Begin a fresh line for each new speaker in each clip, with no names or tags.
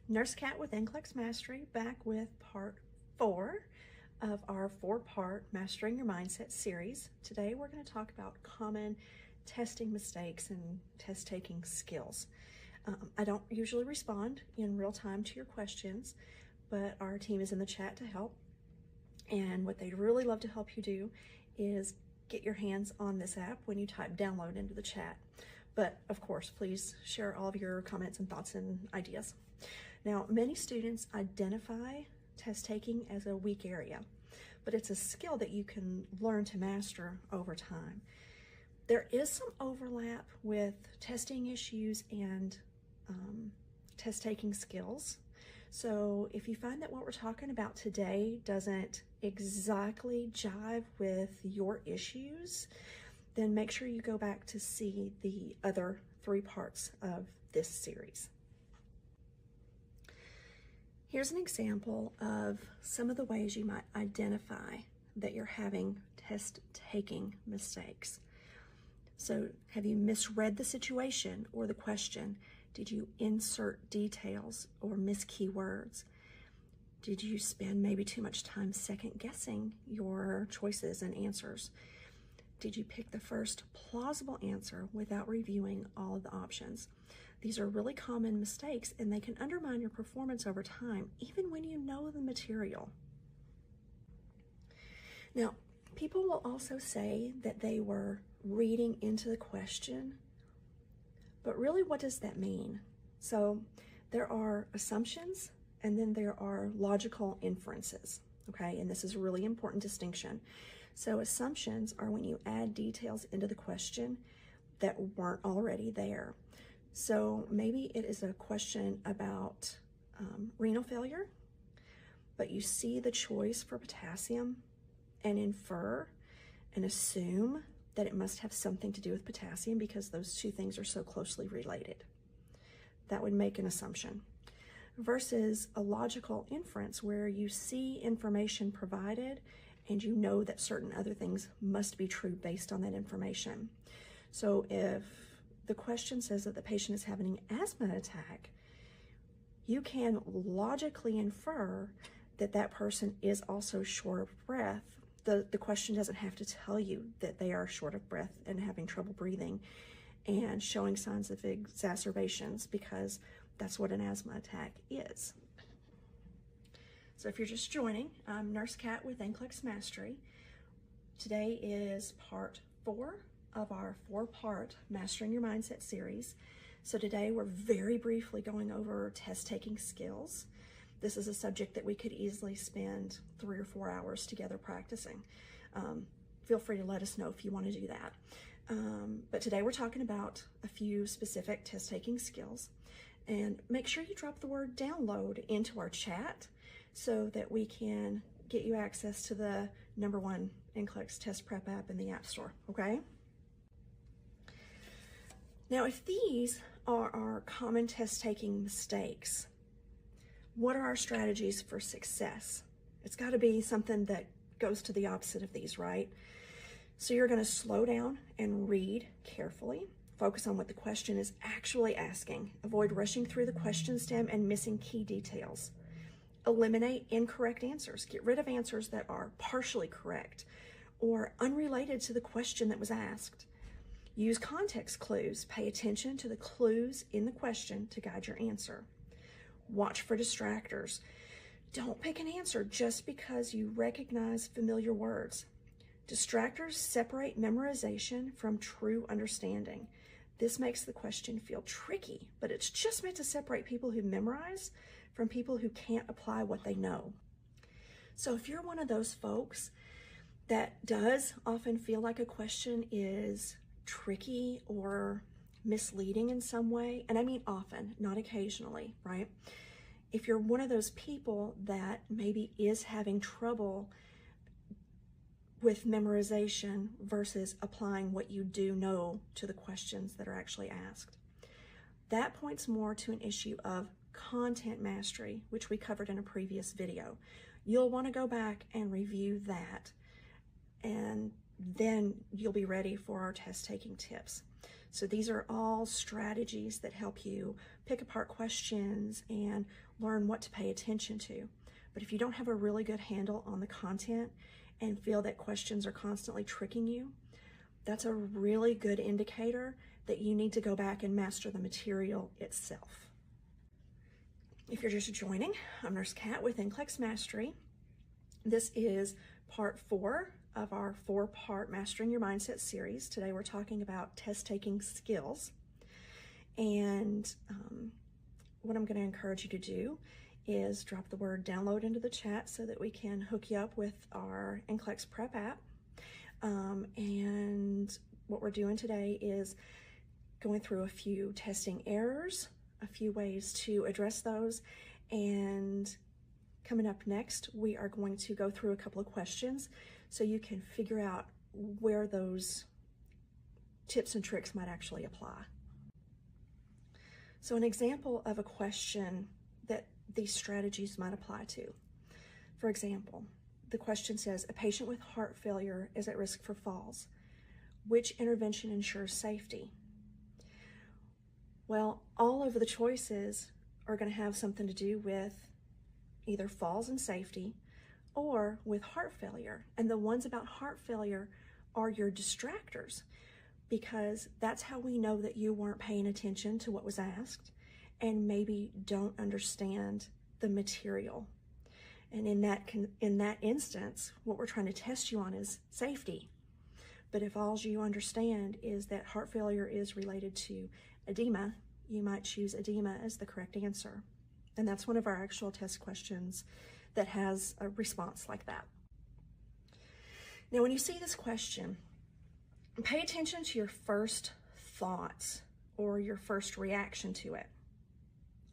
Nurse Cat with NCLEX Mastery, back with part 4 of our 4-part Mastering Your Mindset series. Today we're going to talk about common testing mistakes and test-taking skills. I don't usually respond in real time to your questions, but our team is in the chat to help. And what they'd really love to help you do is get your hands on this app when you type download into the chat. But of course, please share all of your comments and thoughts and ideas. Now, many students identify test taking as a weak area, but it's a skill that you can learn to master over time. There is some overlap with testing issues and test taking skills. So if you find that what we're talking about today doesn't exactly jive with your issues, then make sure you go back to see the other 3 parts of this series. Here's an example of some of the ways you might identify that you're having test-taking mistakes. So, have you misread the situation or the question? Did you insert details or miss keywords? Did you spend maybe too much time second-guessing your choices and answers? Did you pick the first plausible answer without reviewing all of the options? These are really common mistakes, and they can undermine your performance over time, even when you know the material. Now, people will also say that they were reading into the question, but really, what does that mean? So there are assumptions, and then there are logical inferences, okay? And this is a really important distinction. So assumptions are when you add details into the question that weren't already there. So maybe it is a question about renal failure, but you see the choice for potassium and infer and assume that it must have something to do with potassium because those 2 things are so closely related. That would make an assumption. Versus a logical inference where you see information provided and you know that certain other things must be true based on that information. So if the question says that the patient is having an asthma attack, you can logically infer that that person is also short of breath. The question doesn't have to tell you that they are short of breath and having trouble breathing and showing signs of exacerbations, because that's what an asthma attack is. So if you're just joining, I'm Nurse Cat with NCLEX Mastery. Today is part 4 of our 4-part Mastering Your Mindset series. So today we're very briefly going over test-taking skills. This is a subject that we could easily spend 3 or 4 hours together practicing. Feel free to let us know if you want to do that. But today we're talking about a few specific test-taking skills. And make sure you drop the word download into our chat so that we can get you access to the #1 NCLEX test prep app in the App Store, okay? Now, if these are our common test-taking mistakes, what are our strategies for success? It's got to be something that goes to the opposite of these, right? So you're going to slow down and read carefully. Focus on what the question is actually asking. Avoid rushing through the question stem and missing key details. Eliminate incorrect answers. Get rid of answers that are partially correct or unrelated to the question that was asked. Use context clues. Pay attention to the clues in the question to guide your answer. Watch for distractors. Don't pick an answer just because you recognize familiar words. Distractors separate memorization from true understanding. This makes the question feel tricky, but it's just meant to separate people who memorize from people who can't apply what they know. So if you're one of those folks that does often feel like a question is tricky or misleading in some way, and I mean often, not occasionally, right? If you're one of those people that maybe is having trouble with memorization versus applying what you do know to the questions that are actually asked, that points more to an issue of content mastery, which we covered in a previous video. You'll want to go back and review that, and then you'll be ready for our test-taking tips. So these are all strategies that help you pick apart questions and learn what to pay attention to. But if you don't have a really good handle on the content and feel that questions are constantly tricking you, that's a really good indicator that you need to go back and master the material itself. If you're just joining, I'm Nurse Kat with NCLEX Mastery. This is part 4 of our 4-part Mastering Your Mindset series. Today we're talking about test-taking skills. And what I'm going to encourage you to do is drop the word download into the chat so that we can hook you up with our NCLEX Prep app. And what we're doing today is going through a few testing errors, a few ways to address those, and coming up next, we are going to go through a couple of questions so you can figure out where those tips and tricks might actually apply. So an example of a question that these strategies might apply to. For example, the question says, a patient with heart failure is at risk for falls. Which intervention ensures safety? Well, all of the choices are going to have something to do with either falls and safety or with heart failure. And the ones about heart failure are your distractors, because that's how we know that you weren't paying attention to what was asked and maybe don't understand the material. And in that instance, what we're trying to test you on is safety. But if all you understand is that heart failure is related to edema, you might choose edema as the correct answer. And that's one of our actual test questions that has a response like that. Now, when you see this question, pay attention to your first thoughts or your first reaction to it,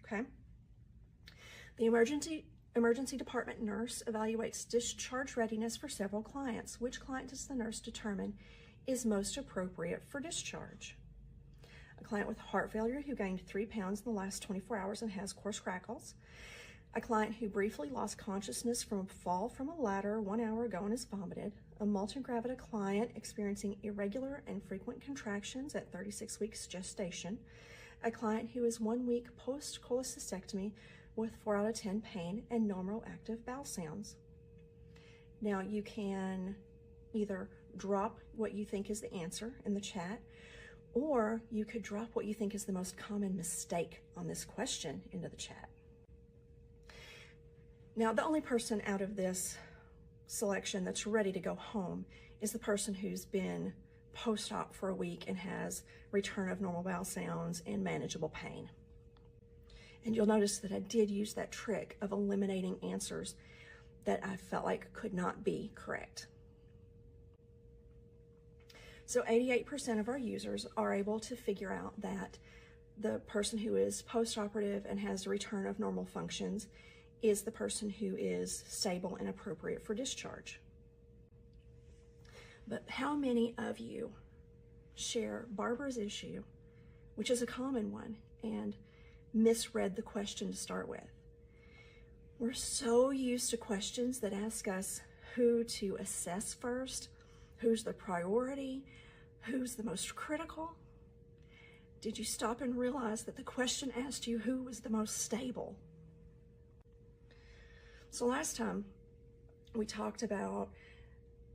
okay? The emergency department nurse evaluates discharge readiness for several clients. Which client does the nurse determine is most appropriate for discharge? A client with heart failure who gained 3 pounds in the last 24 hours and has coarse crackles. A client who briefly lost consciousness from a fall from a ladder 1 hour ago and has vomited. A multigravida client experiencing irregular and frequent contractions at 36 weeks gestation. A client who is 1 week post-cholecystectomy with 4 out of 10 pain and normal active bowel sounds. Now you can either drop what you think is the answer in the chat, or you could drop what you think is the most common mistake on this question into the chat. Now, the only person out of this selection that's ready to go home is the person who's been post-op for a week and has return of normal bowel sounds and manageable pain. And you'll notice that I did use that trick of eliminating answers that I felt like could not be correct. So 88% of our users are able to figure out that the person who is post-operative and has a return of normal functions is the person who is stable and appropriate for discharge. But how many of you share Barbara's issue, which is a common one, and misread the question to start with? We're so used to questions that ask us who to assess first, who's the priority, who's the most critical. Did you stop and realize that the question asked you who was the most stable? So last time we talked about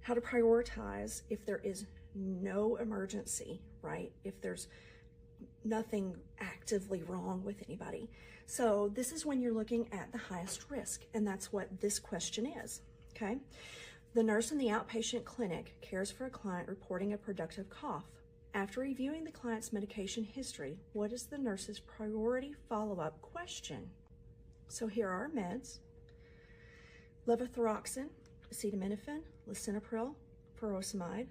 how to prioritize if there is no emergency, right? If there's nothing actively wrong with anybody. So this is when you're looking at the highest risk, and that's what this question is, okay? The nurse in the outpatient clinic cares for a client reporting a productive cough. After reviewing the client's medication history, what is the nurse's priority follow-up question? So here are our meds: levothyroxine, acetaminophen, lisinopril, furosemide,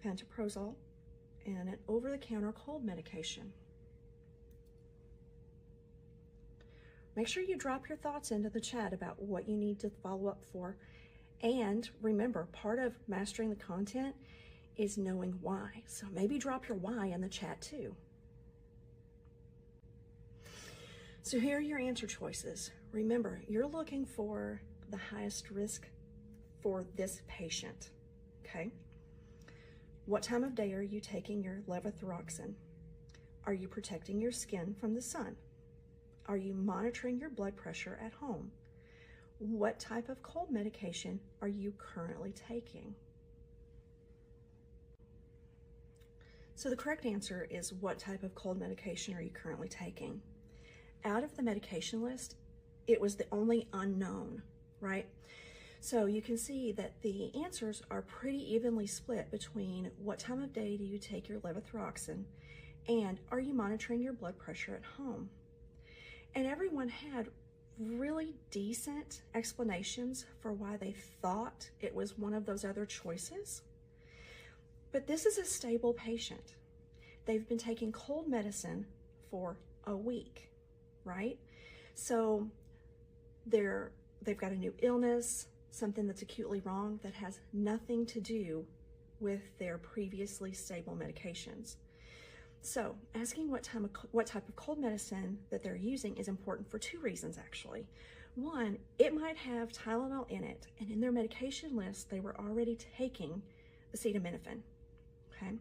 pantoprazole, and an over-the-counter cold medication. Make sure you drop your thoughts into the chat about what you need to follow up for. And remember, part of mastering the content is knowing why. So maybe drop your why in the chat too. So here are your answer choices. Remember, you're looking for the highest risk for this patient, okay? What time of day are you taking your levothyroxine? Are you protecting your skin from the sun? Are you monitoring your blood pressure at home? What type of cold medication are you currently taking? So the correct answer is, what type of cold medication are you currently taking? Out of the medication list, it was the only unknown, right? So you can see that the answers are pretty evenly split between what time of day do you take your levothyroxine and are you monitoring your blood pressure at home? And everyone had really decent explanations for why they thought it was one of those other choices. But this is a stable patient. They've been taking cold medicine for a week, right? So they've got a new illness, something that's acutely wrong that has nothing to do with their previously stable medications. So asking what type of cold medicine that they're using is important for two reasons, actually. One, it might have Tylenol in it, and in their medication list, they were already taking acetaminophen, okay?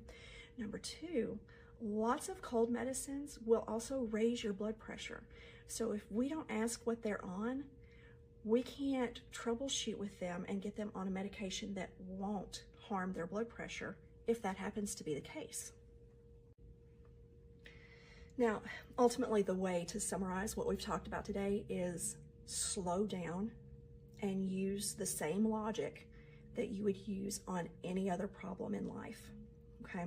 Number two, lots of cold medicines will also raise your blood pressure. So if we don't ask what they're on, we can't troubleshoot with them and get them on a medication that won't harm their blood pressure if that happens to be the case. Now, ultimately, the way to summarize what we've talked about today is slow down and use the same logic that you would use on any other problem in life, okay?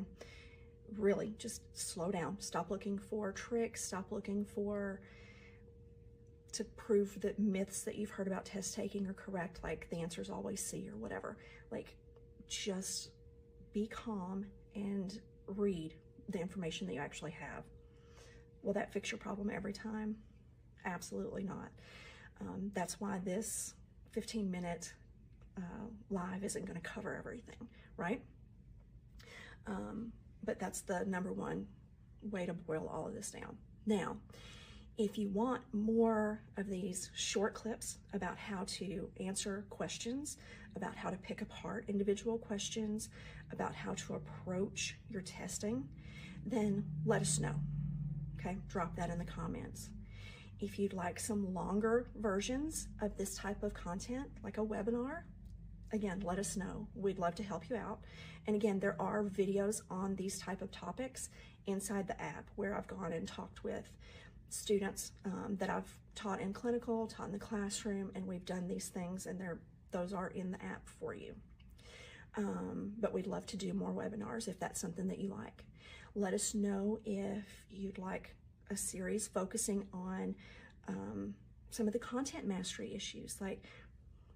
Really, just slow down. Stop looking for tricks. Stop looking to prove that myths that you've heard about test taking are correct, like the answer's always C or whatever. Like, just be calm and read the information that you actually have. Will that fix your problem every time? Absolutely not. That's why this 15-minute live isn't going to cover everything, right? But that's the number one way to boil all of this down. Now, if you want more of these short clips about how to answer questions, about how to pick apart individual questions, about how to approach your testing, then let us know. Okay, drop that in the comments. If you'd like some longer versions of this type of content, like a webinar, again, let us know. We'd love to help you out. And again, there are videos on these type of topics inside the app where I've gone and talked with students that I've taught in clinical, taught in the classroom, and we've done these things, and those are in the app for you. But we'd love to do more webinars if that's something that you like. Let us know if you'd like a series focusing on some of the content mastery issues, like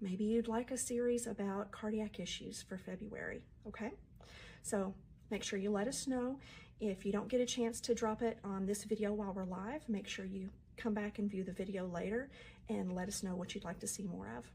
maybe you'd like a series about cardiac issues for February, okay? So make sure you let us know. If you don't get a chance to drop it on this video while we're live, make sure you come back and view the video later and let us know what you'd like to see more of.